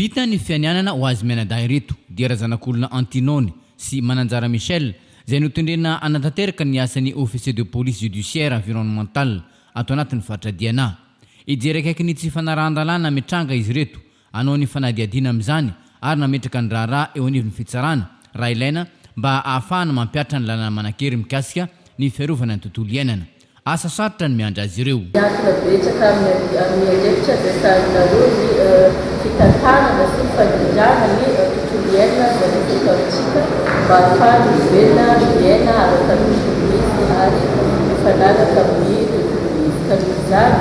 vita ny fianianana ho azy mianadahy reto dia razanak'olona Antinone sy Mananjara Michel zay notondrena anatanteraka ny asan'ny officier de police judiciaire environnemental ato anatin'ny fatradiana. Ijery akaiky ny tsy fanarahan-dalàna mitranga izy reto anao ny fanadiadina amin'izany ary nametraka ny raharaha eo anivon'ny fitsarana raha ilaina mba ahafahana mampiatra ny lalàna manan-kery mikasika ny fiarovana ny tontolo iainana. Asa sarotra ny miandra azy ireo. Betsaka amin'ny andraikitra vesarinareo ny fitantanana sy fandrindrana ny tontolo iainana zay resaka amintsika mba ahafahana ivelona iaina araka ny tontolo izy ary mifanaraka amin'ny tontolo izy. Ka noho izany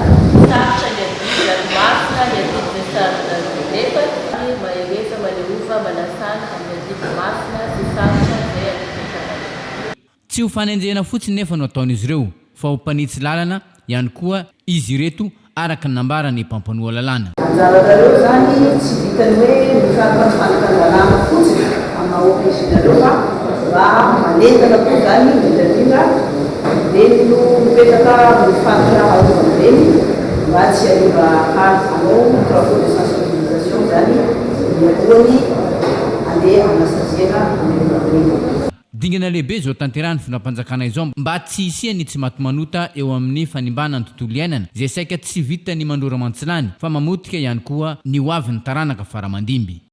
sarotra ny adidy ranomasina ny adidy vesarinareo nefa ny mahereza maleova manasana amin'ny adidy masina sy sarotra zay adidy. Tsy ho fanenjehana fotsiny nefa no ataon'izy ireo fa ho mpanitsy lalana ihany koa izy reto araka ny nambarany mpampanoa lalàna. Anjaranareo zany tsy vitany hoe mifanfanaka ny lalàna fotsiny amin'ny izinareo fa mba manentana koa zany indrindra reny no mipetraka mifantoka harovana reny mba tsy hariva anao travaux de sensibilisation zany mialohany andeha anasaziana amin'ny dingana lehibe zao tanterahany finampanjakana izao mba tsy hisiany tsy matomanota eo amin'ny fanimbana ny tontolo iainana zay saika tsy vita ny mandora mantsilany fa mamotika ihany koa ny hoavin'ny taranaka faramandimby.